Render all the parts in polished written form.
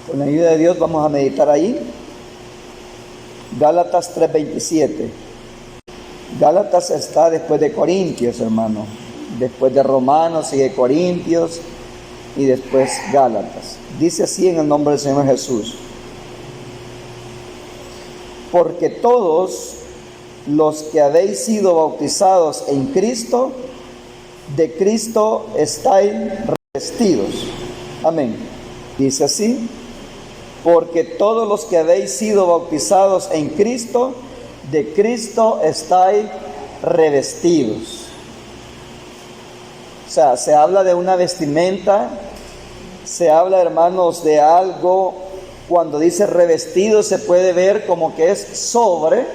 Con la ayuda de Dios vamos a meditar ahí. Gálatas 3:27. Gálatas está después de Corintios, hermano. Después de Romanos sigue Corintios y después Gálatas. Dice así en el nombre del Señor Jesús: porque todos los que habéis sido bautizados en Cristo, de Cristo estáis revestidos. Amén. Dice así: porque todos los que habéis sido bautizados en Cristo, de Cristo estáis revestidos. O sea, se habla de una vestimenta, se habla, hermanos, de algo. Cuando dice revestido, se puede ver como que es sobre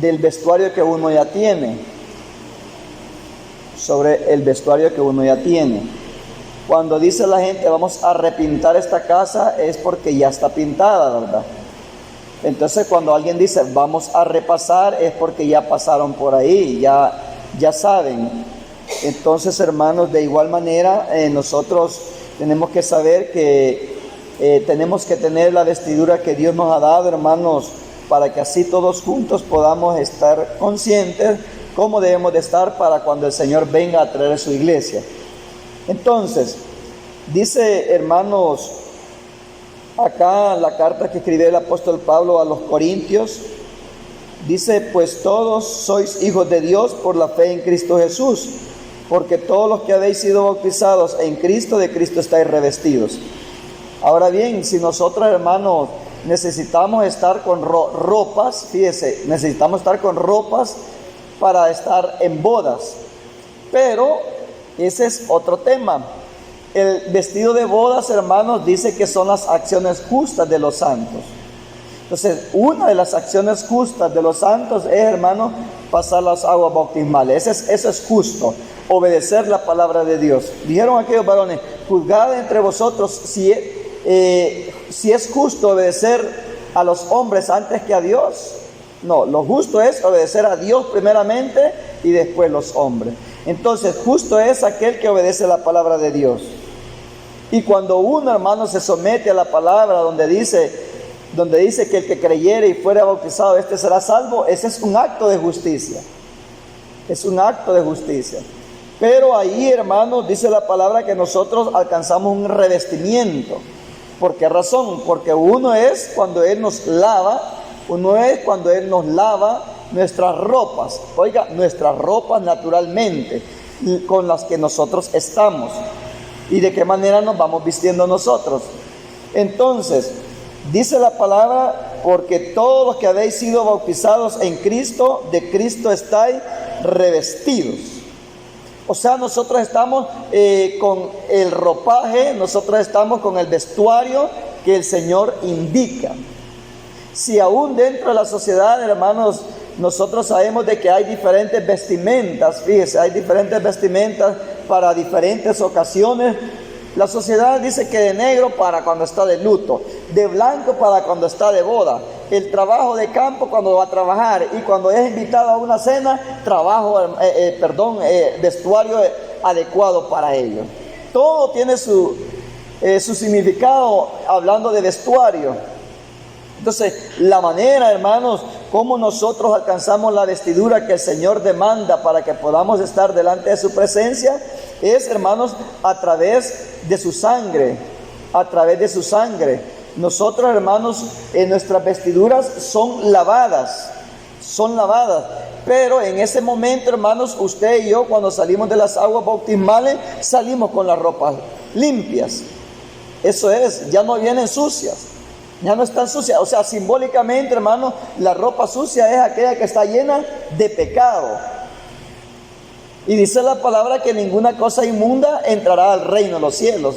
del vestuario que uno ya tiene. Sobre el vestuario que uno ya tiene. Cuando dice la gente vamos a repintar esta casa, es porque ya está pintada, ¿verdad? Entonces cuando alguien dice vamos a repasar, es porque ya pasaron por ahí, ya saben. Entonces, hermanos, de igual manera nosotros tenemos que saber que tenemos que tener la vestidura que Dios nos ha dado, hermanos, para que así todos juntos podamos estar conscientes cómo debemos de estar para cuando el Señor venga a traer a su iglesia. Entonces, dice, hermanos, acá la carta que escribió el apóstol Pablo a los Corintios, dice: pues todos sois hijos de Dios por la fe en Cristo Jesús, porque todos los que habéis sido bautizados en Cristo, de Cristo estáis revestidos. Ahora bien, si nosotros, hermanos, necesitamos estar con ropas, fíjese, necesitamos estar con ropas para estar en bodas, pero ese es otro tema. El vestido de bodas, hermanos, dice que son las acciones justas de los santos. Entonces, una de las acciones justas de los santos es, hermano, pasar las aguas bautismales. Eso es justo, obedecer la palabra de Dios. Dijeron aquellos varones: juzgad entre vosotros si es justo obedecer a los hombres antes que a Dios. No, lo justo es obedecer a Dios primeramente y después los hombres. Entonces, justo es aquel que obedece la palabra de Dios. Y cuando uno, hermano, se somete a la palabra donde dice que el que creyere y fuera bautizado, este será salvo, ese es un acto de justicia. Es un acto de justicia. Pero ahí, hermanos, dice la palabra que nosotros alcanzamos un revestimiento. ¿Por qué razón? Porque uno es cuando Él nos lava, nuestras ropas, oiga, nuestras ropas naturalmente, con las que nosotros estamos, y de qué manera nos vamos vistiendo nosotros. Entonces, dice la palabra: porque todos los que habéis sido bautizados en Cristo, de Cristo estáis revestidos. O sea, nosotros estamos con el ropaje, nosotros estamos con el vestuario que el Señor indica. Si aún dentro de la sociedad, hermanos, nosotros sabemos de que hay diferentes vestimentas, fíjese, hay diferentes vestimentas para diferentes ocasiones. La sociedad dice que de negro para cuando está de luto, de blanco para cuando está de boda, el trabajo de campo cuando va a trabajar, y cuando es invitado a una cena, vestuario adecuado para ello. Todo tiene su significado hablando de vestuario. Entonces, la manera, hermanos, como nosotros alcanzamos la vestidura que el Señor demanda para que podamos estar delante de su presencia, es, hermanos, a través de su sangre, a través de su sangre. Nosotros, hermanos, en nuestras vestiduras son lavadas, pero en ese momento, hermanos, usted y yo, cuando salimos de las aguas bautismales, salimos con las ropas limpias. Eso es, ya no vienen sucias. Ya no están sucias. O sea, simbólicamente, hermano, la ropa sucia es aquella que está llena de pecado. Y dice la palabra que ninguna cosa inmunda entrará al reino de los cielos.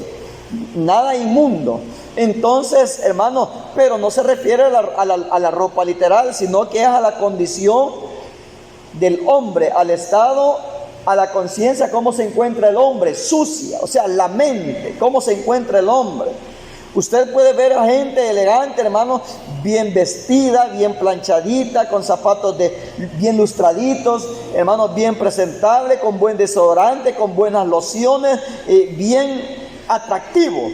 Nada inmundo. Entonces, hermano, pero no se refiere a la ropa literal, sino que es a la condición del hombre, al estado, a la conciencia, cómo se encuentra el hombre, sucia. O sea, la mente, cómo se encuentra el hombre. Usted puede ver a gente elegante, hermano, bien vestida, bien planchadita, con zapatos bien lustraditos, hermano, bien presentable, con buen desodorante, con buenas lociones, bien atractivo.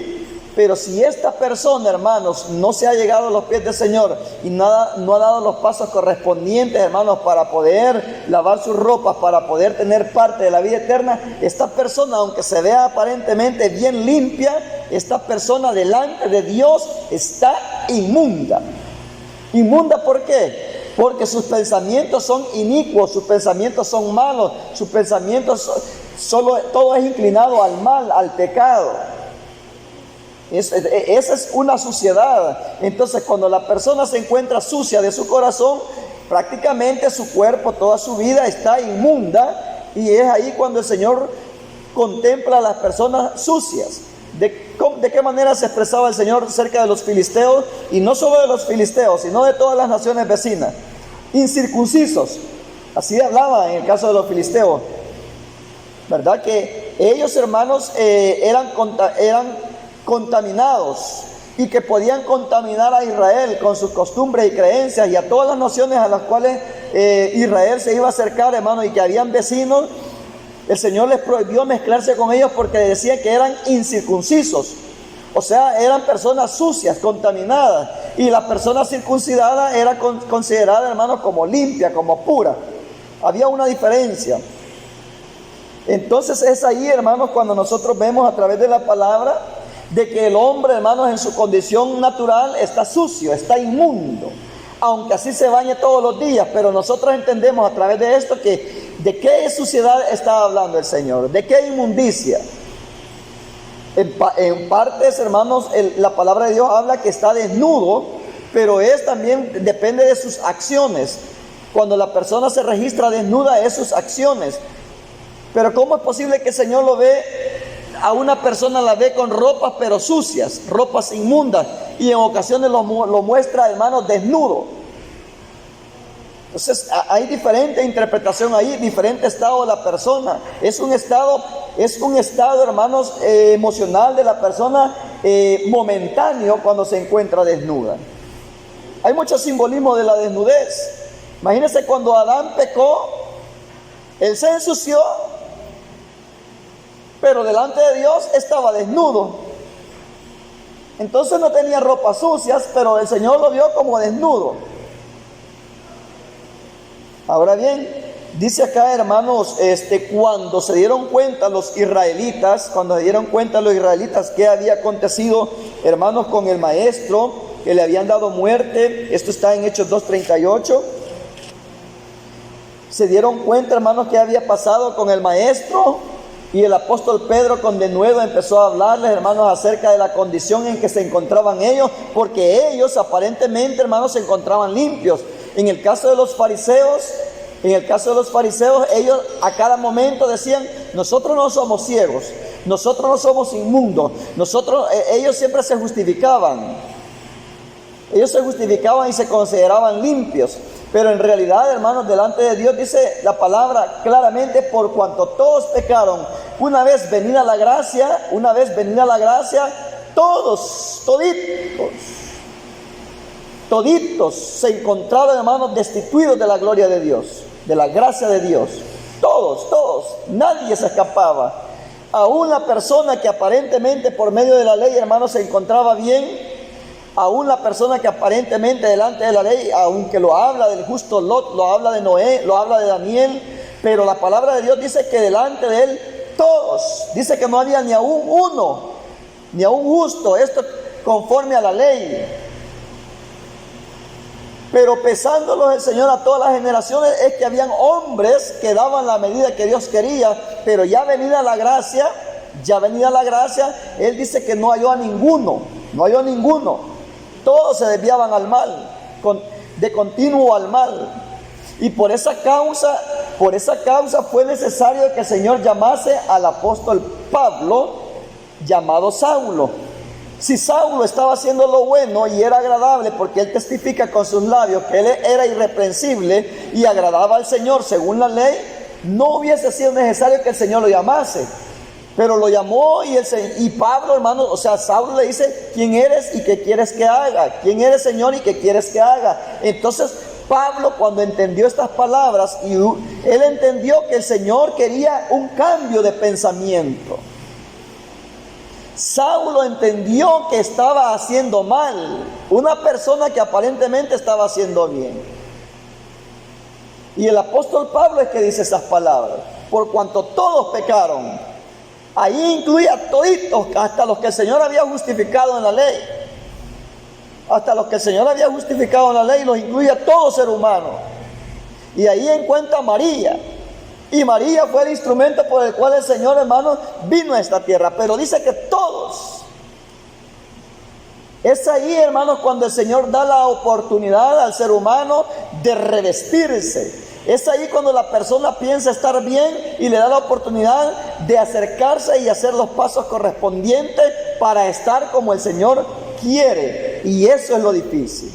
Pero si esta persona, hermanos, no se ha llegado a los pies del Señor y no ha dado los pasos correspondientes, hermanos, para poder lavar sus ropas, para poder tener parte de la vida eterna, esta persona, aunque se vea aparentemente bien limpia, esta persona delante de Dios está inmunda. ¿Inmunda por qué? Porque sus pensamientos son inicuos, sus pensamientos son malos, sus pensamientos todo es inclinado al mal, al pecado. Esa es una suciedad. Entonces, cuando la persona se encuentra sucia de su corazón, prácticamente su cuerpo, toda su vida está inmunda, y es ahí cuando el Señor contempla a las personas sucias. ¿De qué manera se expresaba el Señor cerca de los filisteos? Y no solo de los filisteos, sino de todas las naciones vecinas. Incircuncisos. Así hablaba en el caso de los filisteos. ¿Verdad? Que ellos, hermanos, eran contaminados, y que podían contaminar a Israel con sus costumbres y creencias, y a todas las naciones a las cuales Israel se iba a acercar, hermanos, y que habían vecinos. El Señor les prohibió mezclarse con ellos porque decían que eran incircuncisos, o sea, eran personas sucias, contaminadas, y la persona circuncidada era considerada, hermanos, como limpia, como pura. Había una diferencia. Entonces es ahí, hermanos, cuando nosotros vemos a través de la palabra de que el hombre, hermanos, en su condición natural está sucio, está inmundo, aunque así se bañe todos los días. Pero nosotros entendemos a través de esto que de qué suciedad está hablando el Señor, de qué inmundicia. En partes, hermanos, la palabra de Dios habla que está desnudo, pero también depende de sus acciones. Cuando la persona se registra desnuda, es sus acciones. Pero ¿cómo es posible que el Señor a una persona la ve con ropas pero sucias, ropas inmundas, y en ocasiones lo muestra, hermanos, desnudo? Entonces hay diferente interpretación ahí, diferente estado de la persona. Es un estado, hermanos, emocional de la persona, momentáneo, cuando se encuentra desnuda. Hay mucho simbolismo de la desnudez. Imagínense cuando Adán pecó, él se ensució, pero delante de Dios estaba desnudo. Entonces no tenía ropas sucias, pero el Señor lo vio como desnudo. Ahora bien, dice acá, hermanos, cuando se dieron cuenta los israelitas, que había acontecido, hermanos, con el maestro, que le habían dado muerte. Esto está en Hechos 2:38. Se dieron cuenta, hermanos, que había pasado con el maestro. Y el apóstol Pedro con denuedo empezó a hablarles, hermanos, acerca de la condición en que se encontraban ellos, porque ellos aparentemente, hermanos, se encontraban limpios. En el caso de los fariseos, ellos a cada momento decían: nosotros no somos ciegos, nosotros no somos inmundos, ellos siempre se justificaban. Ellos se justificaban y se consideraban limpios. Pero en realidad, hermanos, delante de Dios dice la palabra claramente: por cuanto todos pecaron, una vez venida la gracia, toditos se encontraron, hermanos, destituidos de la gloria de Dios, de la gracia de Dios. Todos, nadie se escapaba. Aún la persona que aparentemente por medio de la ley, hermanos, se encontraba bien, aún la persona que aparentemente delante de la ley, aunque lo habla del justo Lot, lo habla de Noé, lo habla de Daniel, pero la palabra de Dios dice que delante de él todos, dice que no había ni aún uno, ni aún justo, esto conforme a la ley. Pero pesándolos el Señor a todas las generaciones, es que habían hombres que daban la medida que Dios quería, pero ya venida la gracia, Él dice que no halló a ninguno. Todos se desviaban al mal, de continuo al mal. Y por esa causa fue necesario que el Señor llamase al apóstol Pablo, llamado Saulo. Si Saulo estaba haciendo lo bueno y era agradable, porque él testifica con sus labios que él era irreprensible y agradaba al Señor según la ley, no hubiese sido necesario que el Señor lo llamase. Pero lo llamó y Pablo, hermano, o sea, Saulo le dice: ¿quién eres y qué quieres que haga? ¿Quién eres, Señor, y qué quieres que haga? Entonces Pablo, cuando entendió estas palabras, y él entendió que el Señor quería un cambio de pensamiento. Saulo entendió que estaba haciendo mal, una persona que aparentemente estaba haciendo bien. Y el apóstol Pablo es que dice esas palabras: por cuanto todos pecaron. Ahí incluye a toditos, hasta los que el Señor había justificado en la ley. Hasta los que el Señor había justificado en la ley, los incluye a todo ser humano. Y ahí encuentra a María. Y María fue el instrumento por el cual el Señor, hermanos, vino a esta tierra. Pero dice que todos. Es ahí, hermanos, cuando el Señor da la oportunidad al ser humano de revestirse. Es ahí cuando la persona piensa estar bien y le da la oportunidad de acercarse y hacer los pasos correspondientes para estar como el Señor quiere. Y eso es lo difícil.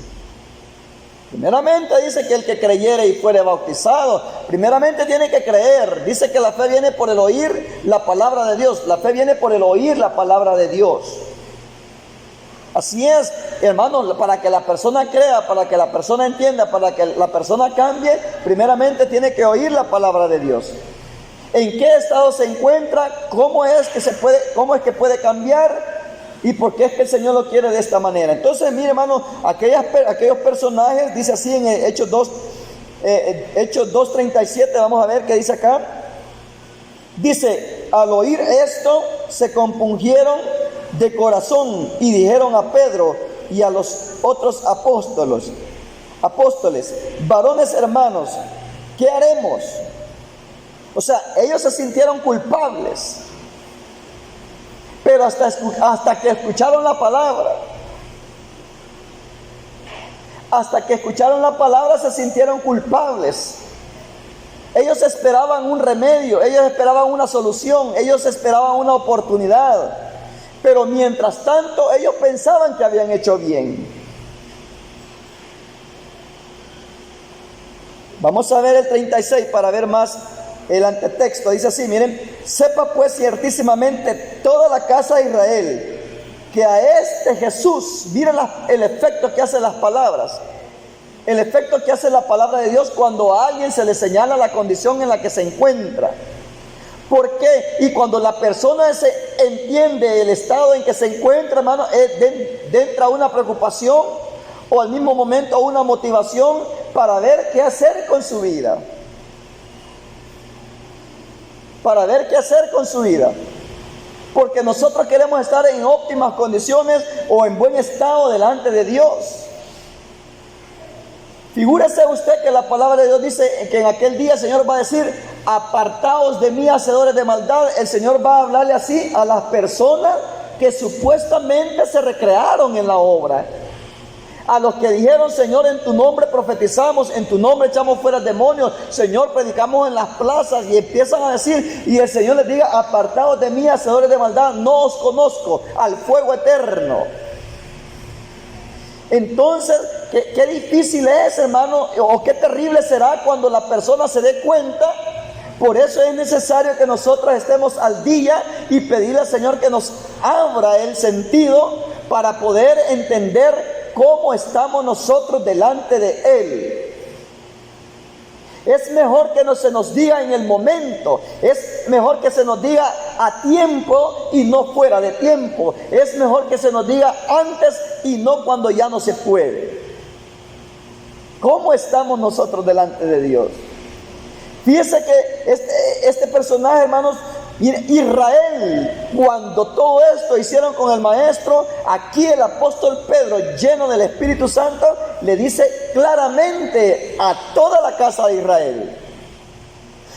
Primeramente dice que el que creyere y fuere bautizado, primeramente tiene que creer. Dice que la fe viene por el oír la palabra de Dios. La fe viene por el oír la palabra de Dios. Así es, hermanos, para que la persona crea, para que la persona entienda, para que la persona cambie, primeramente tiene que oír la palabra de Dios. ¿En qué estado se encuentra? ¿Cómo es que puede cambiar? ¿Y por qué es que el Señor lo quiere de esta manera? Entonces, mire, hermano, aquellos personajes, dice así en Hechos 2:37, vamos a ver qué dice acá. Dice: al oír esto, se compungieron de corazón y dijeron a Pedro y a los otros apóstoles: varones hermanos, ¿qué haremos? O sea, ellos se sintieron culpables. Pero hasta que escucharon la palabra, se sintieron culpables. Ellos esperaban un remedio, ellos esperaban una solución, ellos esperaban una oportunidad. Pero mientras tanto, ellos pensaban que habían hecho bien. Vamos a ver el 36 para ver más el antetexto. Dice así, miren: sepa pues ciertísimamente toda la casa de Israel que a este Jesús, miren el efecto que hacen las palabras, el efecto que hace la palabra de Dios cuando a alguien se le señala la condición en la que se encuentra. ¿Por qué? Y cuando la persona entiende el estado en que se encuentra, hermano, entra una preocupación o al mismo momento una motivación para ver qué hacer con su vida. Porque nosotros queremos estar en óptimas condiciones o en buen estado delante de Dios. Figúrese usted que la palabra de Dios dice que en aquel día el Señor va a decir: apartaos de mí, hacedores de maldad. El Señor va a hablarle así a las personas que supuestamente se recrearon en la obra. A los que dijeron: Señor, en tu nombre profetizamos, en tu nombre echamos fuera demonios, Señor, predicamos en las plazas, y empiezan a decir, y el Señor les diga: apartaos de mí, hacedores de maldad, no os conozco, al fuego eterno. Entonces, qué difícil es, hermano, o qué terrible será cuando la persona se dé cuenta. Por eso es necesario que nosotros estemos al día y pedirle al Señor que nos abra el sentido para poder entender cómo estamos nosotros delante de Él. Es mejor que no se nos diga en el momento, es mejor que se nos diga a tiempo y no fuera de tiempo, es mejor que se nos diga antes y no cuando ya no se puede. ¿Cómo estamos nosotros delante de Dios? Fíjese que este personaje, hermanos, Israel, cuando todo esto hicieron con el maestro, aquí el apóstol Pedro, lleno del Espíritu Santo, le dice claramente a toda la casa de Israel,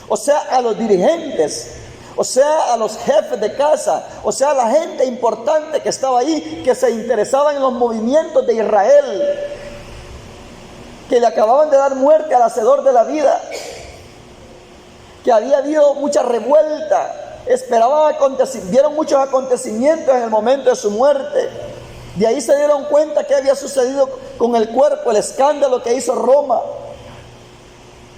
o sea, a los dirigentes, o sea, a los jefes de casa, o sea, a la gente importante que estaba ahí, que se interesaba en los movimientos de Israel, que le acababan de dar muerte al hacedor de la vida, que había habido mucha revuelta, vieron muchos acontecimientos en el momento de su muerte. De ahí se dieron cuenta que había sucedido con el cuerpo, el escándalo que hizo Roma.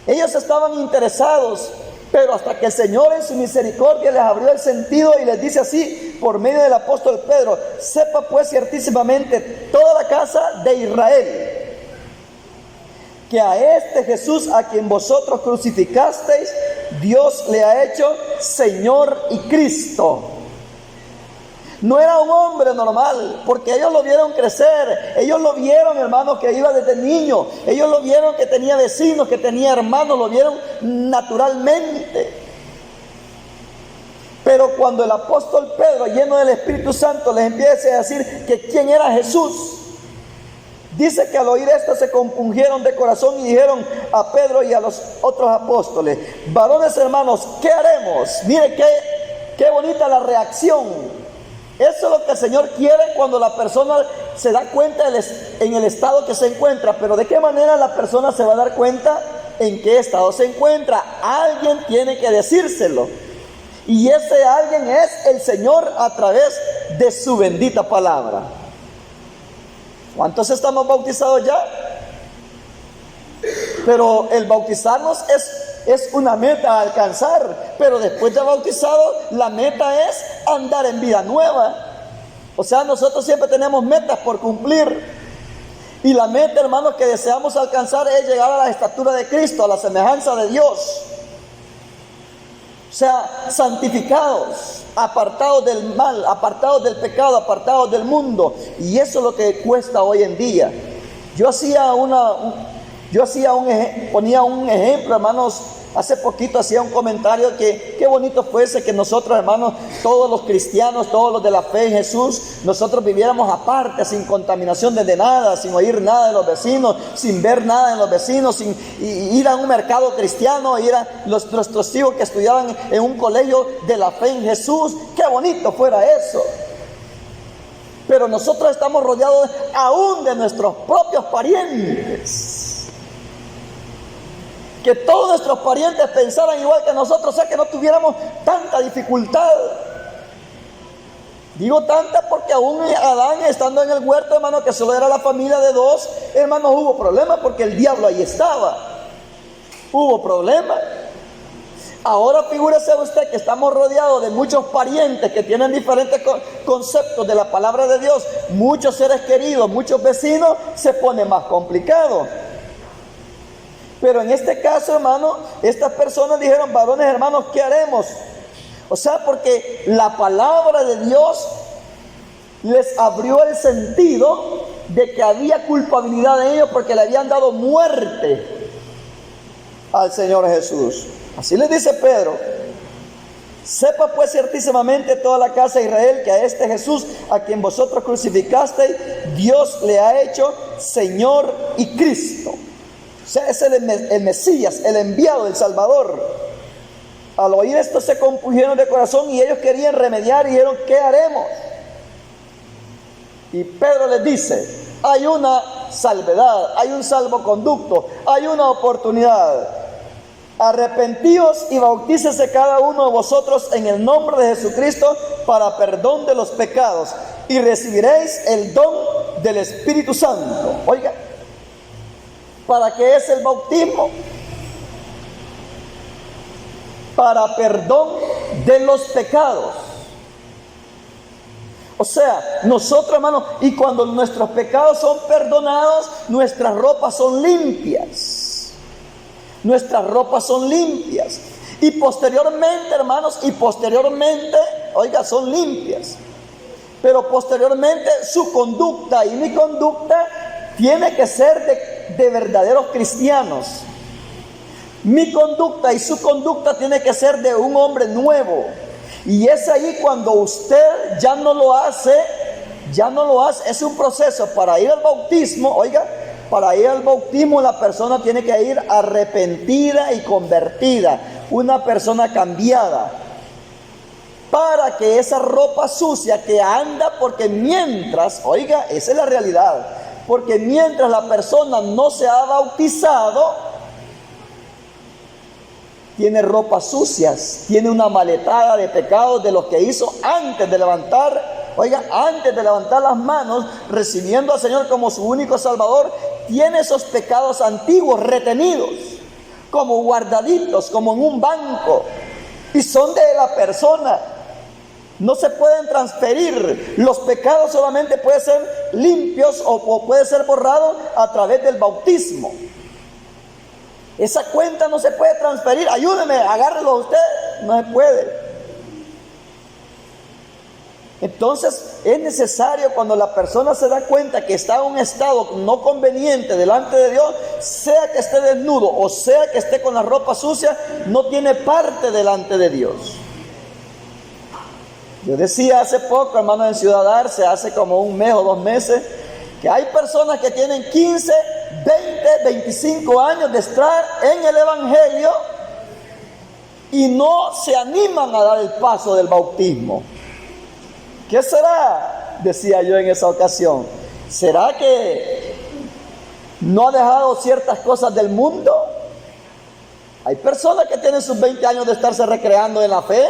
Ellos estaban interesados, pero hasta que el Señor en su misericordia les abrió el sentido y les dice así, por medio del apóstol Pedro: sepa pues ciertísimamente toda la casa de Israel que a este Jesús a quien vosotros crucificasteis, Dios le ha hecho Señor y Cristo. No era un hombre normal, porque ellos lo vieron crecer, ellos lo vieron, hermanos, que iba desde niño, ellos lo vieron que tenía vecinos, que tenía hermanos, lo vieron naturalmente. Pero cuando el apóstol Pedro, lleno del Espíritu Santo, les empieza a decir que quién era Jesús, dice que al oír esto se compungieron de corazón y dijeron a Pedro y a los otros apóstoles: varones hermanos, ¿qué haremos? Mire qué bonita la reacción. Eso es lo que el Señor quiere cuando la persona se da cuenta en el estado que se encuentra. Pero ¿de qué manera la persona se va a dar cuenta en qué estado se encuentra? Alguien tiene que decírselo. Y ese alguien es el Señor a través de su bendita palabra. ¿Cuántos estamos bautizados ya? Pero el bautizarnos es una meta a alcanzar, pero después de bautizado, la meta es andar en vida nueva. O sea, nosotros siempre tenemos metas por cumplir. Y la meta, hermanos, que deseamos alcanzar es llegar a la estatura de Cristo, a la semejanza de Dios. O sea, santificados, apartados del mal, apartados del pecado, apartados del mundo. Y eso es lo que cuesta hoy en día. Ponía un ejemplo, hermanos. Hace poquito hacía un comentario que qué bonito fuese que nosotros, hermanos, todos los cristianos, todos los de la fe en Jesús, nosotros viviéramos aparte, sin contaminación de nada, sin oír nada de los vecinos, sin ver nada de los vecinos, sin ir a un mercado cristiano, ir a nuestros hijos que estudiaban en un colegio de la fe en Jesús. Qué bonito fuera eso. Pero nosotros estamos rodeados aún de nuestros propios parientes. Que todos nuestros parientes pensaran igual que nosotros, o sea, que no tuviéramos tanta dificultad. Digo tanta porque aún Adán, estando en el huerto, hermano, que solo era la familia de dos, hermanos, hubo problemas porque el diablo ahí estaba. Hubo problemas. Ahora figúrese usted que estamos rodeados de muchos parientes que tienen diferentes conceptos de la palabra de Dios, muchos seres queridos, muchos vecinos, se pone más complicado. Pero en este caso, hermano, estas personas dijeron: varones hermanos, ¿qué haremos? O sea, porque la palabra de Dios les abrió el sentido de que había culpabilidad en ellos porque le habían dado muerte al Señor Jesús. Así les dice Pedro: sepa pues ciertísimamente toda la casa de Israel que a este Jesús, a quien vosotros crucificasteis, Dios le ha hecho Señor y Cristo. O sea, es el Mesías, el enviado, el Salvador. Al oír esto se compungieron de corazón y ellos querían remediar y dijeron: ¿qué haremos? Y Pedro les dice: hay una salvedad, hay un salvoconducto, hay una oportunidad. Arrepentíos y bautícese cada uno de vosotros en el nombre de Jesucristo para perdón de los pecados y recibiréis el don del Espíritu Santo. Oiga, ¿para qué es el bautismo? Para perdón de los pecados. O sea, nosotros, hermanos, y cuando nuestros pecados son perdonados, nuestras ropas son limpias. Nuestras ropas son limpias. Y posteriormente, hermanos, oiga, son limpias. Pero posteriormente su conducta y mi conducta tiene que ser de verdaderos cristianos. Mi conducta y su conducta tiene que ser de un hombre nuevo. Y es ahí cuando usted ya no lo hace. Es un proceso para ir al bautismo. Oiga, para ir al bautismo la persona tiene que ir arrepentida y convertida. Una persona cambiada. Para que esa ropa sucia que anda, porque mientras, oiga, esa es la realidad. Porque mientras la persona no se ha bautizado, tiene ropas sucias, tiene una maletada de pecados de lo que hizo antes de levantar las manos, recibiendo al Señor como su único Salvador. Tiene esos pecados antiguos retenidos, como guardaditos, como en un banco, y son de la persona. No se pueden transferir. Los pecados solamente pueden ser limpios o puede ser borrado a través del bautismo. Esa cuenta no se puede transferir. Ayúdeme, agárrelo usted. No se puede. Entonces es necesario, cuando la persona se da cuenta que está en un estado no conveniente delante de Dios, sea que esté desnudo o sea que esté con la ropa sucia, no tiene parte delante de Dios. Yo decía hace poco, hermano, en Ciudad Arce, hace como un mes o 2 meses, que hay personas que tienen 15, 20, 25 años de estar en el Evangelio y no se animan a dar el paso del bautismo. ¿Qué será? Decía yo en esa ocasión. ¿Será que no ha dejado ciertas cosas del mundo? Hay personas que tienen sus 20 años de estarse recreando en la fe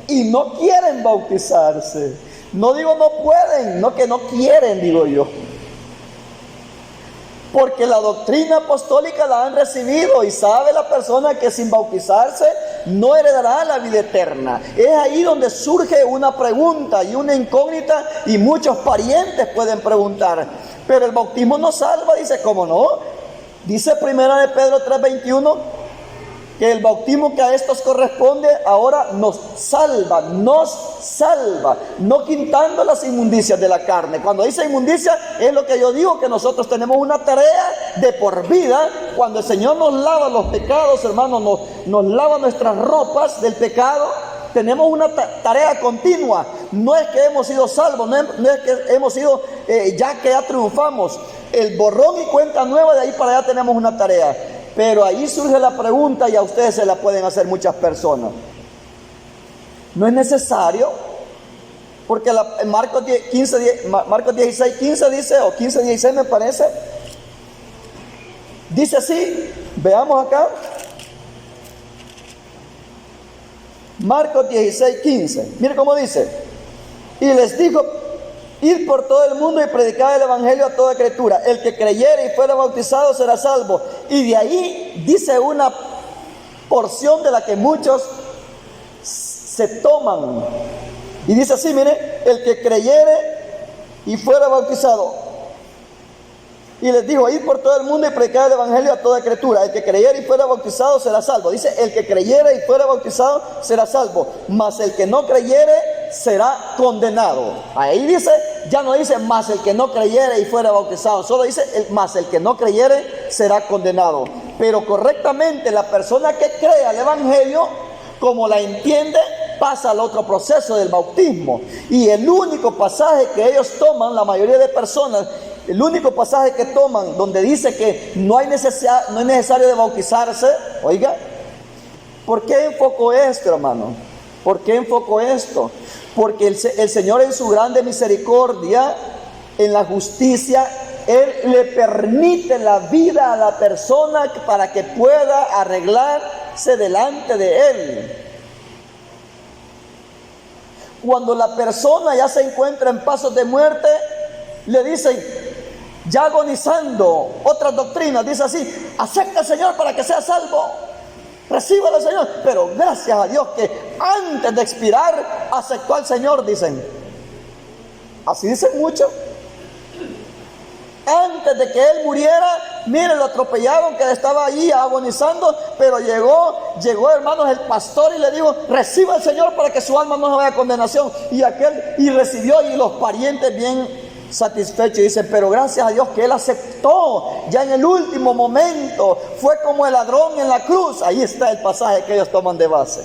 y no quieren bautizarse. No digo no pueden, no que no quieren, digo yo. Porque la doctrina apostólica la han recibido y sabe la persona que sin bautizarse no heredará la vida eterna. Es ahí donde surge una pregunta y una incógnita, y muchos parientes pueden preguntar: pero el bautismo no salva. Dice, ¿cómo no? Dice 1 de Pedro 3:21 que el bautismo que a estos corresponde ahora nos salva, no quitando las inmundicias de la carne. Cuando dice inmundicia, es lo que yo digo, que nosotros tenemos una tarea de por vida. Cuando el Señor nos lava los pecados, hermanos, nos lava nuestras ropas del pecado, tenemos una tarea continua. No es que hemos sido salvos, no es que hemos sido, ya triunfamos. El borrón y cuenta nueva, de ahí para allá tenemos una tarea. Pero ahí surge la pregunta, y a ustedes se la pueden hacer muchas personas. No es necesario, porque en Marcos 16:15 dice, o 15:16 me parece, dice así, veamos acá. Marcos 16:15, mire cómo dice: y les dijo: id por todo el mundo y predicad el evangelio a toda criatura. El que creyere y fuera bautizado será salvo. Y de ahí dice una porción de la que muchos se toman. Y dice así, mire: el que creyere y fuera bautizado. Y les dijo: id por todo el mundo y predicad el evangelio a toda criatura. El que creyere y fuera bautizado será salvo. Dice: el que creyere y fuera bautizado será salvo. Mas el que no creyere será condenado. Ahí dice, ya no dice más el que no creyere y fuera bautizado, solo dice más el que no creyere será condenado. Pero correctamente, la persona que crea el evangelio, como la entiende, pasa al otro proceso del bautismo. Y el único pasaje que ellos toman, la mayoría de personas, el único pasaje que toman donde dice que no es necesario de bautizarse, oiga, ¿por qué enfoco esto, hermano? ¿Por qué enfoco esto? Porque el Señor, en su grande misericordia, en la justicia, Él le permite la vida a la persona para que pueda arreglarse delante de Él. Cuando la persona ya se encuentra en pasos de muerte, le dicen, ya agonizando, otras doctrinas, dice así: acepta al Señor para que sea salvo. Recíbalo al Señor. Pero gracias a Dios que antes de expirar aceptó al Señor, dicen. Así dicen muchos. Antes de que Él muriera, mire, lo atropellaron, que estaba ahí agonizando, pero llegó, hermanos, el pastor y le dijo: reciba al Señor para que su alma no se vaya a condenación. Y recibió, y los parientes bien satisfechos dicen: pero gracias a Dios que Él aceptó ya en el último momento. Fue como el ladrón en la cruz. Ahí está el pasaje que ellos toman de base.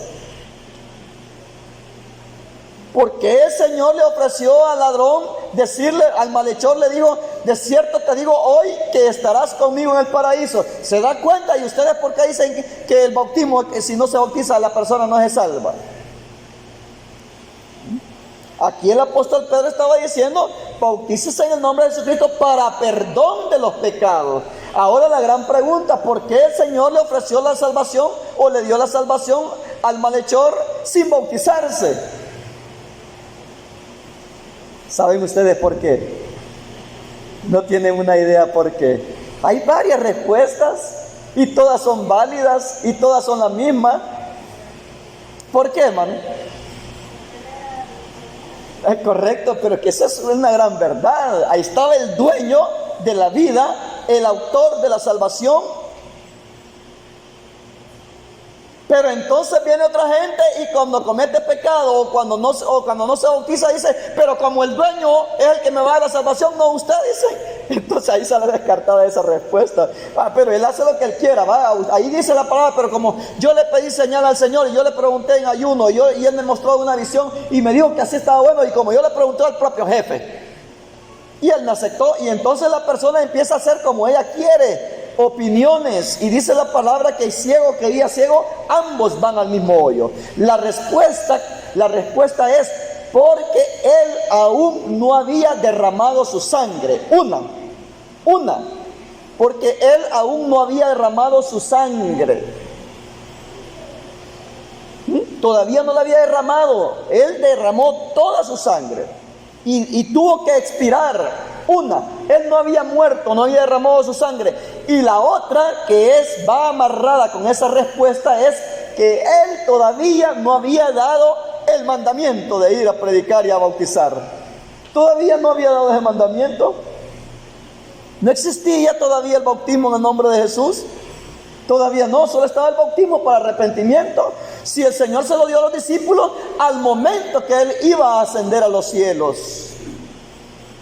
Porque el Señor le ofreció al ladrón decirle, al malhechor le dijo: de cierto te digo hoy que estarás conmigo en el paraíso. ¿Se da cuenta? ¿Y ustedes por qué dicen que el bautismo, que si no se bautiza la persona no se salva? Aquí el apóstol Pedro estaba diciendo: bautícese en el nombre de Jesucristo para perdón de los pecados. Ahora la gran pregunta: ¿por qué el Señor le ofreció la salvación o le dio la salvación al malhechor sin bautizarse? ¿Saben ustedes por qué? No tienen una idea por qué. Hay varias respuestas y todas son válidas y todas son las mismas. ¿Por qué, hermano? Es correcto, pero que eso es una gran verdad. Ahí estaba el dueño de la vida, el autor de la salvación. Pero entonces viene otra gente y cuando comete pecado o cuando no se bautiza dice, pero como el dueño es el que me va a dar la salvación, no usted, dice. Entonces ahí sale descartada esa respuesta. Pero él hace lo que él quiera, ¿va? Ahí dice la palabra, pero como yo le pedí señal al Señor y yo le pregunté en ayuno y él me mostró una visión y me dijo que así estaba bueno, y como yo le pregunté al propio jefe y él me aceptó, y entonces la persona empieza a hacer como ella quiere, opiniones, y dice la palabra que el ciego que guía ciego, ambos van al mismo hoyo. La respuesta es porque él aún no había derramado su sangre. Una, porque él aún no había derramado su sangre. Todavía no la había derramado. Él derramó toda su sangre y tuvo que expirar. Él no había muerto, no había derramado su sangre. Y la otra que va amarrada con esa respuesta es que él todavía no había dado el mandamiento de ir a predicar y a bautizar. Todavía no había dado ese mandamiento. No existía todavía el bautismo en el nombre de Jesús. Todavía no, solo estaba el bautismo para arrepentimiento. Si el Señor se lo dio a los discípulos al momento que Él iba a ascender a los cielos.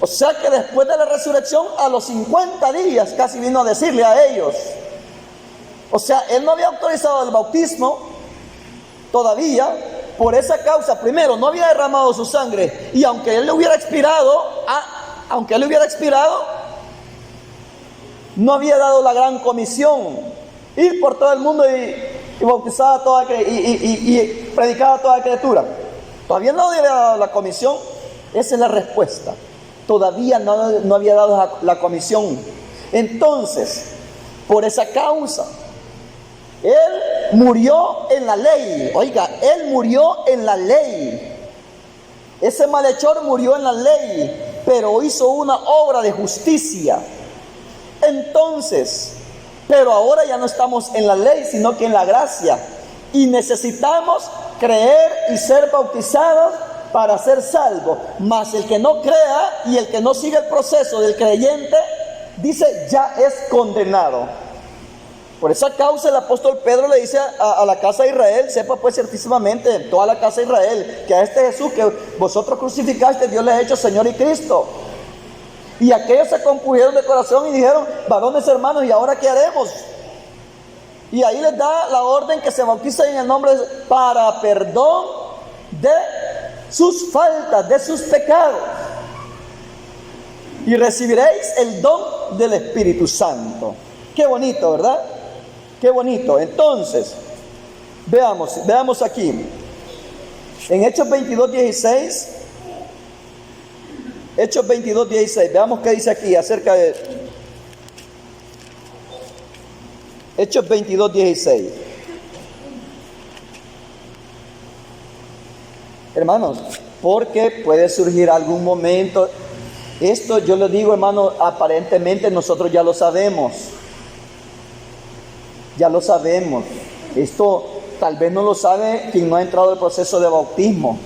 O sea que después de la resurrección, a los 50 días casi vino a decirle a ellos. O sea, Él no había autorizado el bautismo todavía. Por esa causa, primero, no había derramado su sangre. Y aunque Él hubiera expirado, no había dado la gran comisión. Ir por todo el mundo y bautizar a toda y predicar a toda criatura. Todavía no había dado la comisión. Esa es la respuesta. Todavía no había dado la comisión. Entonces, por esa causa, Él murió en la ley. Oiga, Él murió en la ley. Ese malhechor murió en la ley, pero hizo una obra de justicia. Entonces, pero ahora ya no estamos en la ley, sino que en la gracia. Y necesitamos creer y ser bautizados para ser salvo. Mas el que no crea y el que no sigue el proceso del creyente, dice, ya es condenado. Por esa causa el apóstol Pedro le dice a la casa de Israel, sepa pues ciertísimamente, toda la casa de Israel, que a este Jesús que vosotros crucificaste, Dios le ha hecho Señor y Cristo. Y aquellos se compusieron de corazón y dijeron, varones hermanos, ¿y ahora qué haremos? Y ahí les da la orden que se bauticen en el nombre para perdón de sus faltas, de sus pecados. Y recibiréis el don del Espíritu Santo. Qué bonito, ¿verdad? Qué bonito. Entonces, veamos aquí. En Hechos 22:16. Hechos 22:16. Veamos qué dice aquí acerca de Hechos 22:16. Hermanos, porque puede surgir algún momento. Esto yo les digo, hermano, aparentemente nosotros ya lo sabemos. Ya lo sabemos. Esto tal vez no lo sabe quien no ha entrado al proceso de bautismo.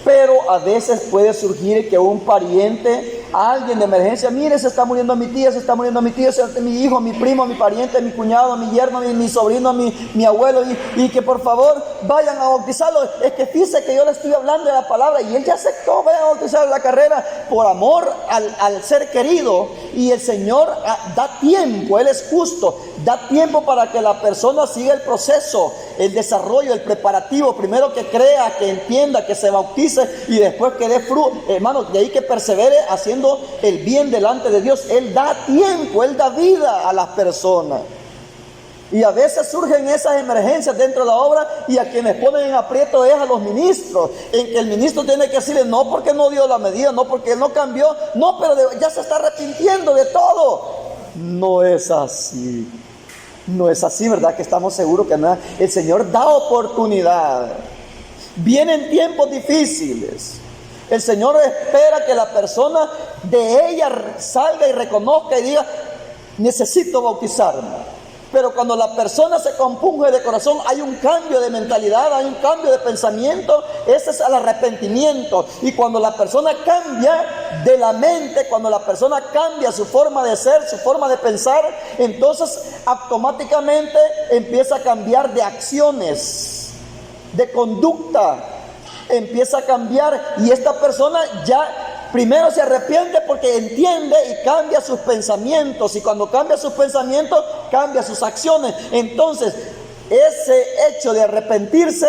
Pero a veces puede surgir que un pariente, alguien de emergencia, mire, se está muriendo mi tía, se está muriendo mi tío, mi hijo, mi primo, mi pariente, mi cuñado, mi yerno, mi sobrino, mi abuelo, y que por favor vayan a bautizarlo. Es que fíjese que yo le estoy hablando de la palabra y él ya aceptó, vayan a bautizar la carrera por amor al ser querido. Y el Señor da tiempo, Él es justo, da tiempo para que la persona siga el proceso, el desarrollo, el preparativo. Primero que crea, que entienda, que se bautice y después que dé fruto. Hermanos, de ahí que persevere haciendo el bien delante de Dios. Él da tiempo, Él da vida a las personas. Y a veces surgen esas emergencias dentro de la obra y a quienes ponen en aprieto es a los ministros, en que el ministro tiene que decirle no porque no dio la medida, no porque él no cambió, no, pero ya se está arrepintiendo de todo. No es así. No es así, ¿verdad? Que estamos seguros que no. El Señor da oportunidad. Vienen tiempos difíciles. El Señor espera que la persona de ella salga y reconozca y diga, necesito bautizarme. Pero cuando la persona se compunge de corazón, hay un cambio de mentalidad, hay un cambio de pensamiento. Ese es el arrepentimiento. Y cuando la persona cambia de la mente, cuando la persona cambia su forma de ser, su forma de pensar, entonces automáticamente empieza a cambiar de acciones, de conducta. Empieza a cambiar y esta persona ya primero se arrepiente porque entiende y cambia sus pensamientos, y cuando cambia sus pensamientos, cambia sus acciones. Entonces, ese hecho de arrepentirse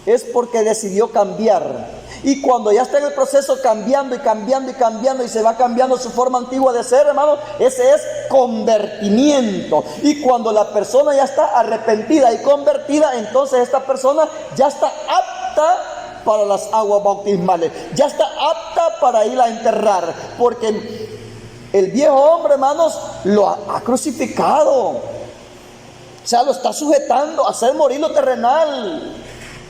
es porque decidió cambiar. Y cuando ya está en el proceso cambiando y cambiando y cambiando y se va cambiando su forma antigua de ser, hermano, ese es convertimiento. Y cuando la persona ya está arrepentida y convertida, entonces esta persona ya está apta para las aguas bautismales, ya está apta para ir a enterrar, porque el viejo hombre, hermanos, lo ha crucificado, o sea, lo está sujetando a hacer morir lo terrenal.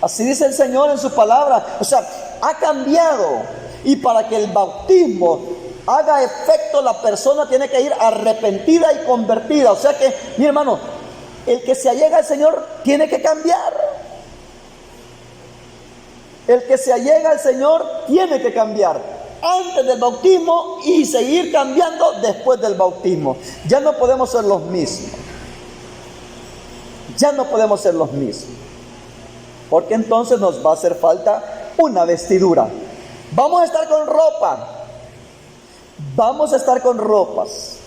Así dice el Señor en su palabra. O sea, ha cambiado, y para que el bautismo haga efecto, la persona tiene que ir arrepentida y convertida. O sea que, mi hermano, el que se allega al Señor tiene que cambiar. El que se allega al Señor tiene que cambiar antes del bautismo y seguir cambiando después del bautismo. Ya no podemos ser los mismos. Ya no podemos ser los mismos. Porque entonces nos va a hacer falta una vestidura. Vamos a estar con ropa. Vamos a estar con ropas.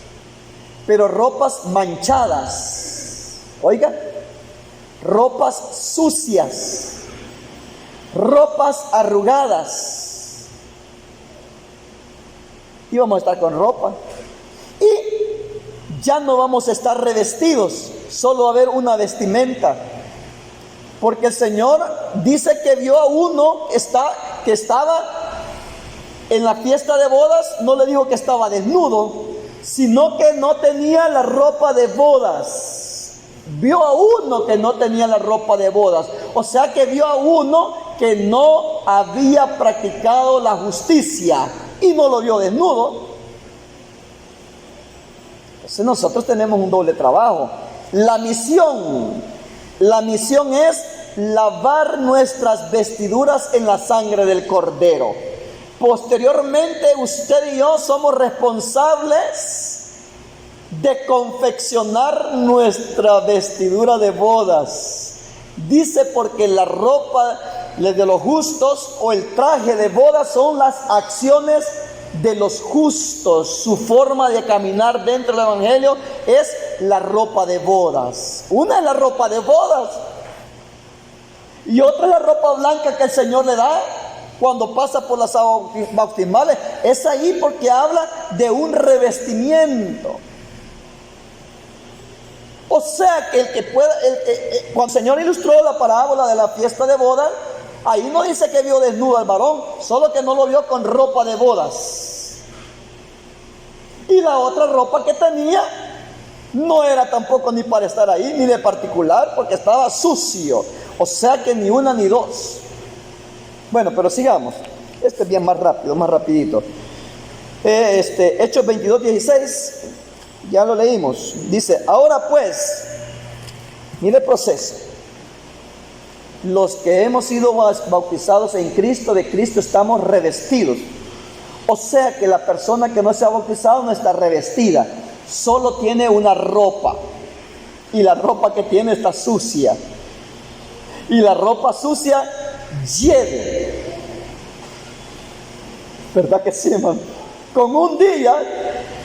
Pero ropas manchadas. Oiga, ropas sucias. Ropas arrugadas. Y vamos a estar con ropa. Y ya no vamos a estar revestidos. Solo va a haber una vestimenta. Porque el Señor dice que vio a uno que estaba en la fiesta de bodas. No le dijo que estaba desnudo, sino que no tenía la ropa de bodas. Vio a uno que no tenía la ropa de bodas. O sea que vio a uno que no había practicado la justicia y no lo vio desnudo. Entonces nosotros tenemos un doble trabajo. La misión es lavar nuestras vestiduras en la sangre del Cordero. Posteriormente, usted y yo somos responsables de confeccionar nuestra vestidura de bodas. Dice, porque la ropa de los justos o el traje de bodas son las acciones de los justos. Su forma de caminar dentro del Evangelio es la ropa de bodas. Una es la ropa de bodas y otra es la ropa blanca que el Señor le da cuando pasa por las aguas bautismales. Es ahí porque habla de un revestimiento. O sea que el que pueda, cuando el Señor ilustró la parábola de la fiesta de bodas, ahí no dice que vio desnudo al varón, solo que no lo vio con ropa de bodas. Y la otra ropa que tenía no era tampoco ni para estar ahí, ni de particular, porque estaba sucio. O sea que ni una ni dos. Bueno, pero sigamos. Este es bien más rápido, más rapidito. Hechos 22:16. Ya lo leímos. Dice, ahora pues, mire el proceso. Los que hemos sido bautizados en Cristo, de Cristo estamos revestidos. O sea que la persona que no se ha bautizado no está revestida. Solo tiene una ropa. Y la ropa que tiene está sucia. Y la ropa sucia hiede. ¿Verdad que sí, hermano? Con un día,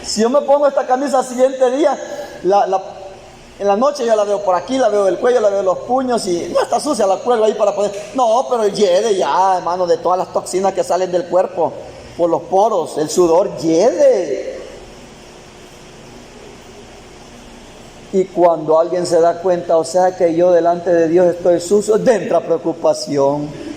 si yo me pongo esta camisa al siguiente día, en la noche yo la veo por aquí, la veo del cuello, la veo los puños y no está sucia, la cuelgo ahí para poder. No, pero hiede ya, hermano, de todas las toxinas que salen del cuerpo por los poros, el sudor hiede. Y cuando alguien se da cuenta, o sea que yo delante de Dios estoy sucio, entra preocupación.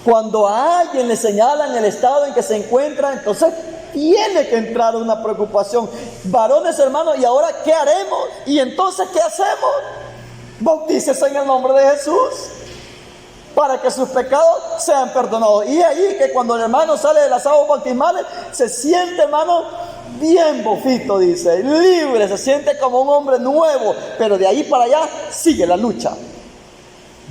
Cuando a alguien le señalan el estado en que se encuentra, entonces tiene que entrar una preocupación. Varones, hermanos, ¿y ahora qué haremos? ¿Y entonces qué hacemos? Bautícese en el nombre de Jesús para que sus pecados sean perdonados. Y ahí que cuando el hermano sale de las aguas bautismales, se siente, hermano, bien bofito, dice, libre, se siente como un hombre nuevo, pero de ahí para allá sigue la lucha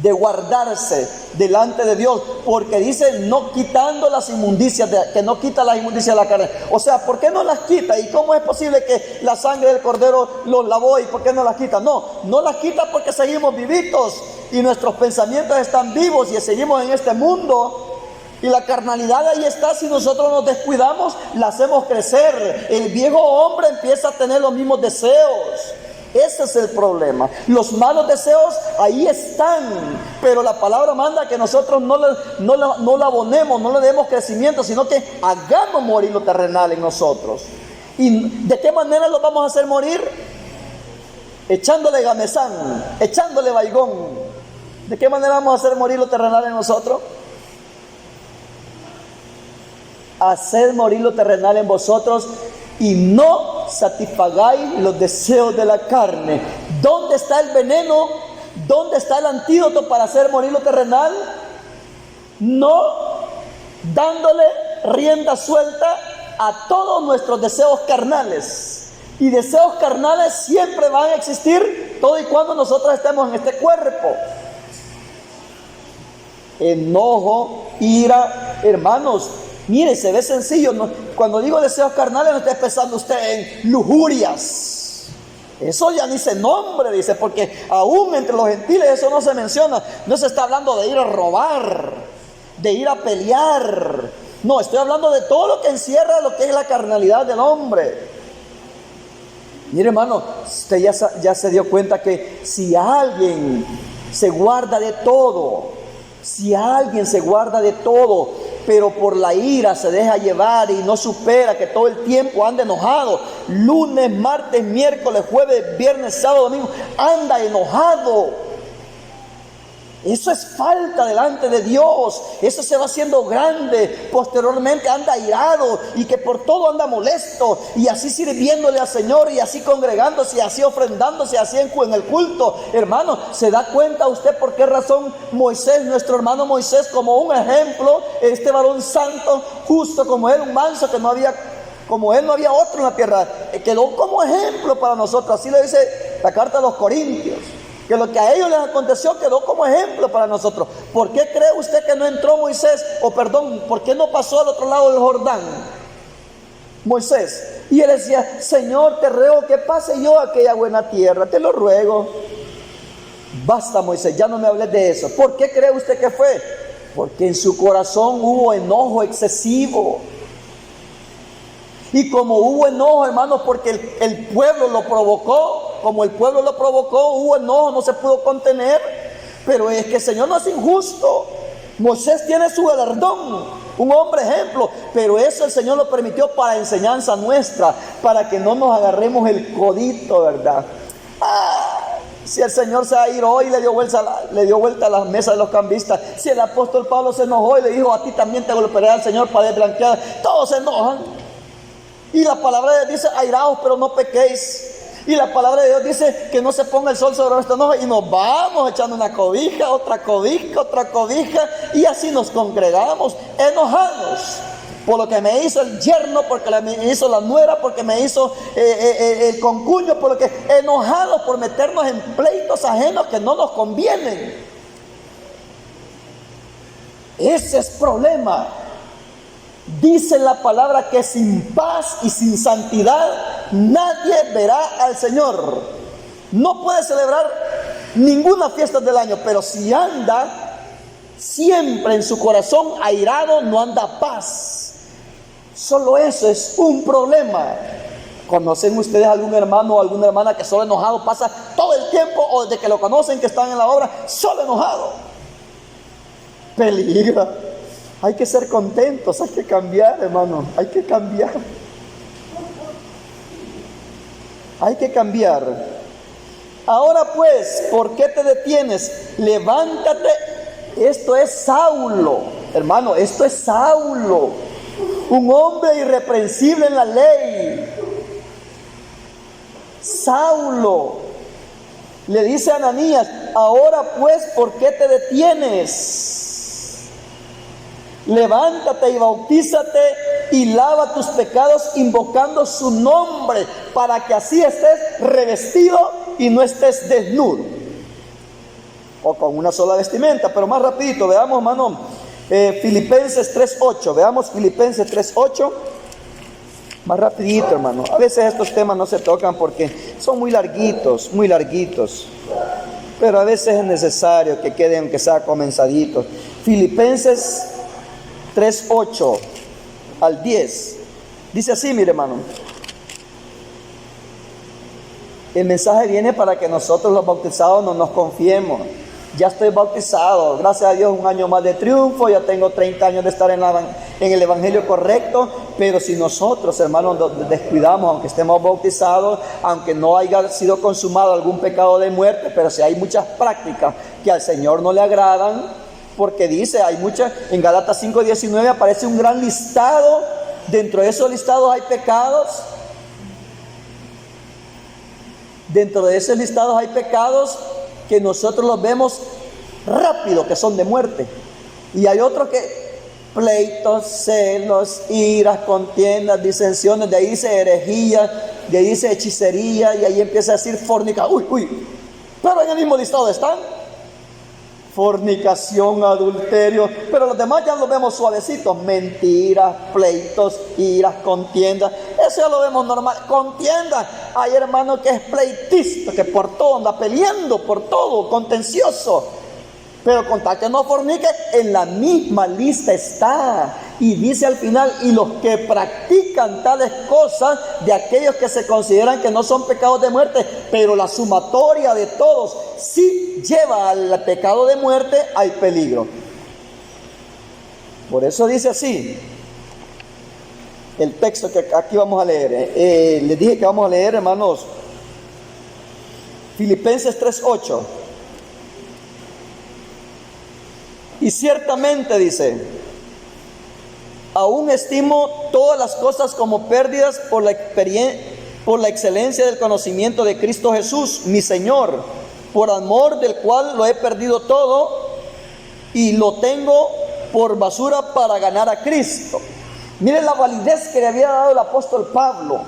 de guardarse delante de Dios, porque dice no quitando las inmundicias, que no quita las inmundicias de la carne. O sea, ¿por qué no las quita? ¿Y cómo es posible que la sangre del cordero los lavó y por qué no las quita? No las quita porque seguimos vivitos y nuestros pensamientos están vivos y seguimos en este mundo. Y la carnalidad ahí está, si nosotros nos descuidamos, la hacemos crecer. El viejo hombre empieza a tener los mismos deseos. Ese es el problema. Los malos deseos ahí están, pero la palabra manda que nosotros no le abonemos, no le demos crecimiento, sino que hagamos morir lo terrenal en nosotros. ¿Y de qué manera lo vamos a hacer morir? Echándole gamesán, echándole baigón. ¿De qué manera vamos a hacer morir lo terrenal en nosotros? Hacer morir lo terrenal en vosotros y no satisfagáis los deseos de la carne. ¿Dónde está el veneno? ¿Dónde está el antídoto para hacer morir lo terrenal? No dándole rienda suelta a todos nuestros deseos carnales. Y deseos carnales siempre van a existir todo y cuando nosotros estemos en este cuerpo. Enojo, ira, hermanos. Mire, se ve sencillo, ¿no? Cuando digo deseos carnales no esté pensando usted en lujurias. Eso ya ni se nombre, dice, porque aún entre los gentiles eso no se menciona. No se está hablando de ir a robar, de ir a pelear. No, estoy hablando de todo lo que encierra lo que es la carnalidad del hombre. Mire, hermano, usted ya se dio cuenta que si alguien se guarda de todo, pero por la ira se deja llevar y no supera, que todo el tiempo anda enojado, lunes, martes, miércoles, jueves, viernes, sábado, domingo, anda enojado. Eso es falta delante de Dios. Eso se va haciendo grande. Posteriormente anda airado y que por todo anda molesto, y así sirviéndole al Señor, y así congregándose, y así ofrendándose, así en el culto. Hermano, ¿se da cuenta usted por qué razón Moisés, nuestro hermano Moisés, como un ejemplo, este varón santo, justo como él, un manso que no había, como él no había otro en la tierra, quedó como ejemplo para nosotros? Así le dice la carta a los Corintios, que lo que a ellos les aconteció quedó como ejemplo para nosotros. ¿Por qué cree usted que no entró Moisés? ¿Por qué no pasó al otro lado del Jordán Moisés? Y él decía: Señor, te ruego que pase yo a aquella buena tierra, te lo ruego. Basta, Moisés, ya no me hables de eso. ¿Por qué cree usted que fue? Porque en su corazón hubo enojo excesivo. Y como hubo enojo, hermanos, porque el pueblo lo provocó, hubo enojo, no se pudo contener. Pero es que el Señor no es injusto. Moisés tiene su galardón, un hombre ejemplo, pero eso el Señor lo permitió para enseñanza nuestra, para que no nos agarremos el codito, ¿verdad? Si el Señor se va a ir hoy y le dio vuelta a las mesas de los cambistas, si el apóstol Pablo se enojó y le dijo: a ti también te golpearé al Señor para desblanquear, todos se enojan. Y la palabra de Dios dice: airaos, pero no pequéis. Y la palabra de Dios dice que no se ponga el sol sobre nuestro enojo, y nos vamos echando una cobija, otra cobija, y así nos congregamos enojados por lo que me hizo el yerno, porque me hizo la nuera, porque me hizo el concuño, por lo que enojados por meternos en pleitos ajenos que no nos convienen. Ese es problema. Dice la palabra que sin paz y sin santidad nadie verá al Señor. No puede celebrar ninguna fiesta del año, pero si anda siempre en su corazón airado, no anda paz. Solo eso es un problema. ¿Conocen ustedes algún hermano o alguna hermana que solo enojado pasa todo el tiempo, o desde que lo conocen, que están en la obra, solo enojado? Peligra. Hay que ser contentos, hay que cambiar, hermano, hay que cambiar. Hay que cambiar. Ahora pues, ¿por qué te detienes? Levántate. Esto es Saulo, hermano, esto es Saulo, un hombre irreprensible en la ley. Saulo le dice a Ananías: ahora pues, ¿por qué te detienes? levántate y bautízate y lava tus pecados invocando su nombre, para que así estés revestido y no estés desnudo o con una sola vestimenta. Pero más rapidito, veamos, hermano, Filipenses 3:8. Veamos Filipenses 3:8. Más rapidito, hermano. A veces estos temas no se tocan porque son muy larguitos, pero a veces es necesario que queden, aunque sea comenzaditos. Filipenses 3:8 al 10. Dice así, mire, hermano. El mensaje viene para que nosotros los bautizados no nos confiemos. Ya estoy bautizado, gracias a Dios, un año más de triunfo, ya tengo 30 años de estar en el evangelio correcto. Pero si nosotros, hermanos, nos descuidamos, aunque estemos bautizados, aunque no haya sido consumado algún pecado de muerte, pero si hay muchas prácticas que al Señor no le agradan, porque dice, hay muchas, en Gálatas 5:19 aparece un gran listado, dentro de esos listados hay pecados, que nosotros los vemos rápido, que son de muerte. Y hay otros que pleitos, celos, iras, contiendas, disensiones, de ahí dice herejía, de ahí dice hechicería, y ahí empieza a decir fornicación. Pero en el mismo listado están fornicación, adulterio, pero los demás ya los vemos suavecitos: mentiras, pleitos, iras, contiendas. Eso ya lo vemos normal. Contienda, hay hermano que es pleitista, que por todo anda peleando, por todo, contencioso. Pero con tal que no fornique, en la misma lista está. Y dice al final, y los que practican tales cosas, de aquellos que se consideran que no son pecados de muerte, pero la sumatoria de todos sí lleva al pecado de muerte, hay peligro. Por eso dice así el texto que aquí vamos a leer. Les dije que vamos a leer, hermanos, Filipenses 3:8. Y ciertamente dice: aún estimo todas las cosas como pérdidas por la excelencia del conocimiento de Cristo Jesús, mi Señor, por amor del cual lo he perdido todo y lo tengo por basura para ganar a Cristo. Miren la validez que le había dado el apóstol Pablo,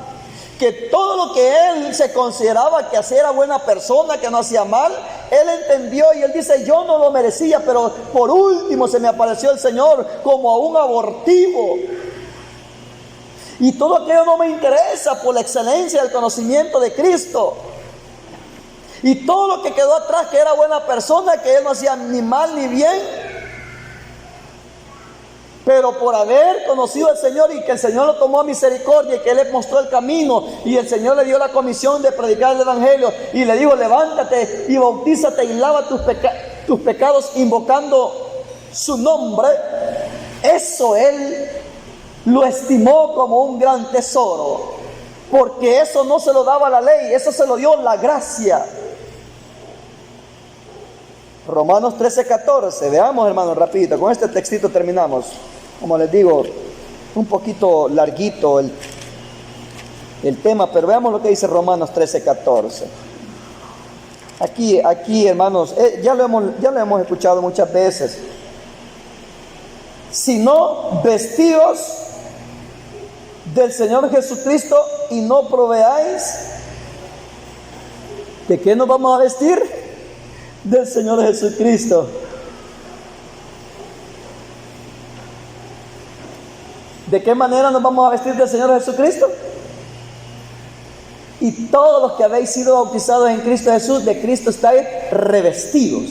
que todo lo que él se consideraba que hacía era buena persona, que no hacía mal, él entendió y él dice: yo no lo merecía, pero por último se me apareció el Señor como a un abortivo. Y todo aquello no me interesa por la excelencia del conocimiento de Cristo. Y todo lo que quedó atrás, que era buena persona, que él no hacía ni mal ni bien, pero por haber conocido al Señor y que el Señor lo tomó a misericordia y que Él le mostró el camino y el Señor le dio la comisión de predicar el Evangelio y le dijo: levántate y bautízate y lava tus pecados invocando su nombre, eso Él lo estimó como un gran tesoro, porque eso no se lo daba la ley, eso se lo dio la gracia. Romanos 13:14, veamos, hermanos, rapidito, con este textito terminamos. Como les digo, un poquito larguito el tema, pero veamos lo que dice Romanos 13:14. Aquí, hermanos, ya lo hemos escuchado muchas veces. Sino vestidos del Señor Jesucristo y no proveáis. ¿De qué nos vamos a vestir? Del Señor Jesucristo. ¿De qué manera nos vamos a vestir del Señor Jesucristo? Y todos los que habéis sido bautizados en Cristo Jesús, de Cristo estáis revestidos.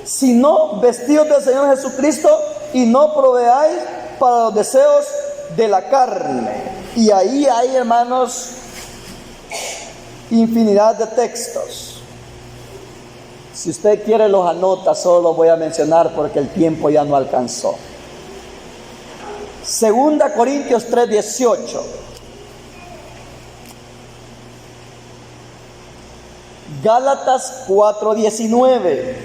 Si no, vestidos del Señor Jesucristo y no proveáis para los deseos de la carne. Y ahí hay, hermanos, infinidad de textos. Si usted quiere los anota, solo los voy a mencionar porque el tiempo ya no alcanzó. 2 Corintios 3:18. Gálatas 4:19.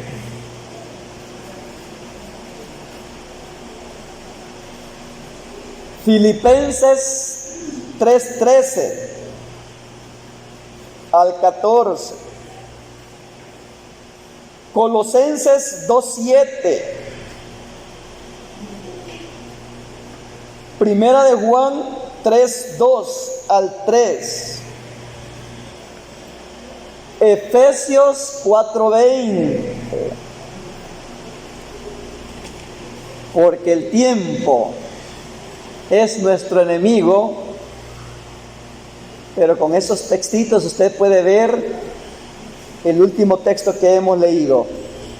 Filipenses 3:13 al 14. Colosenses 2:7. Primera de Juan 3, 2 al 3. Efesios 4:20. Porque el tiempo es nuestro enemigo. Pero con esos textitos usted puede ver el último texto que hemos leído.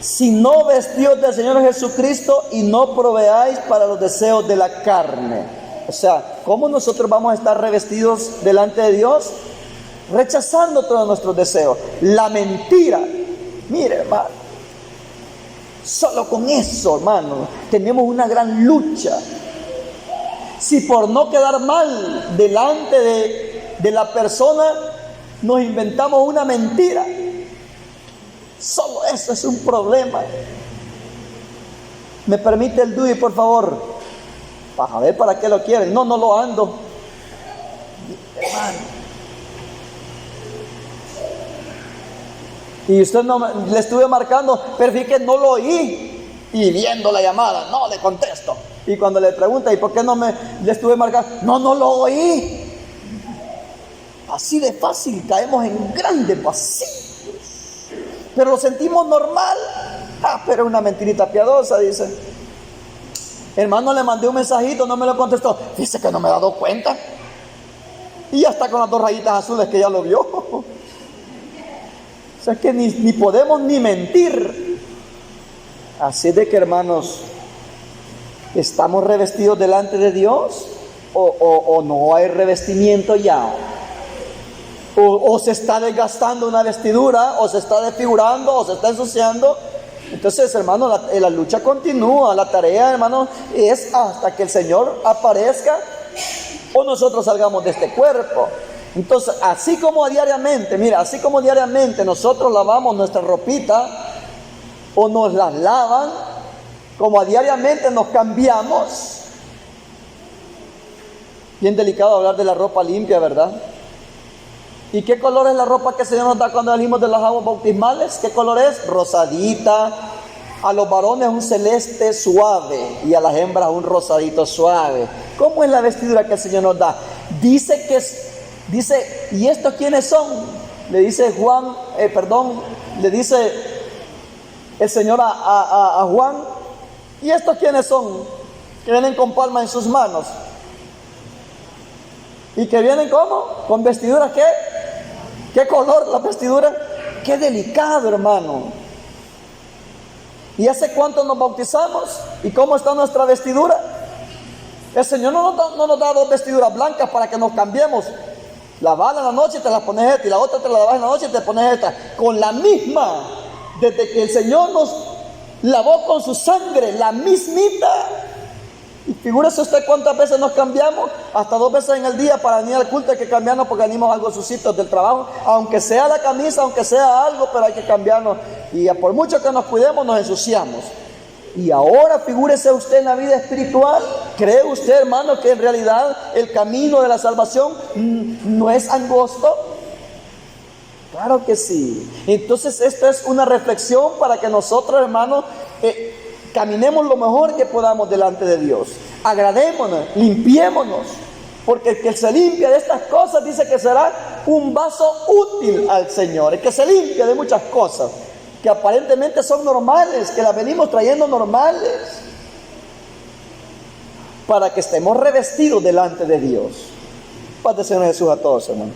Si no vestidos del Señor Jesucristo y no proveáis para los deseos de la carne. O sea, ¿cómo nosotros vamos a estar revestidos delante de Dios? Rechazando todos nuestros deseos. La mentira. Mire, hermano. Solo con eso, hermano, tenemos una gran lucha. Si por no quedar mal delante de la persona nos inventamos una mentira, solo eso es un problema. ¿Me permite el DUI, por favor? Para ver para qué lo quieren. No lo ando. Hermano. Y usted no le estuve marcando, pero fíjate que no lo oí. Y viendo la llamada, no le contesto. Y cuando le pregunta, ¿y por qué no le estuve marcando? No lo oí. Así de fácil caemos en grandes vacíos. Pero lo sentimos normal. Pero es una mentirita piadosa, dice. Hermano, le mandé un mensajito, no me lo contestó. Dice que no me he dado cuenta. Y ya está con las 2 rayitas azules que ya lo vio. O sea que ni podemos ni mentir. Así de que, hermanos, ¿estamos revestidos delante de Dios? ¿O no hay revestimiento ya? ¿O se está desgastando una vestidura? ¿O se está desfigurando? ¿O se está ensuciando? Entonces, hermano, la lucha continúa. La tarea, hermano, es hasta que el Señor aparezca o nosotros salgamos de este cuerpo. Entonces, así como diariamente nosotros lavamos nuestra ropita o nos las lavan, como diariamente nos cambiamos. Bien delicado hablar de la ropa limpia, ¿verdad? ¿Y qué color es la ropa que el Señor nos da cuando salimos de las aguas bautismales? ¿Qué color es? Rosadita. A los varones un celeste suave y a las hembras un rosadito suave. ¿Cómo es la vestidura que el Señor nos da? Dice, ¿y estos quiénes son? Le dice le dice el Señor a Juan, ¿y estos quiénes son? Que vienen con palmas en sus manos. ¿Y que vienen cómo? ¿Con vestiduras qué? ¿Qué color la vestidura? Qué delicado, hermano. ¿Y hace cuánto nos bautizamos? ¿Y cómo está nuestra vestidura? El Señor no nos da 2 vestiduras blancas para que nos cambiemos. Lavarla en la noche y te la pones esta, y la otra te la lavas en la noche y te pones esta. Con la misma, desde que el Señor nos lavó con su sangre, la mismita. Y figúrese usted cuántas veces nos cambiamos, hasta 2 veces en el día para venir al culto hay que cambiarnos porque venimos algo sucitos del trabajo, aunque sea la camisa, aunque sea algo, pero hay que cambiarnos. Y por mucho que nos cuidemos, nos ensuciamos. Y ahora figúrese usted en la vida espiritual. ¿Cree usted, hermano, que en realidad el camino de la salvación no es angosto? Claro que sí. Entonces esta es una reflexión para que nosotros, hermanos, caminemos lo mejor que podamos delante de Dios. Agradémonos, limpiémonos, porque el que se limpia de estas cosas dice que será un vaso útil al Señor. El que se limpia de muchas cosas que aparentemente son normales, que las venimos trayendo normales, para que estemos revestidos delante de Dios. Paz del Señor Jesús a todos, hermanos.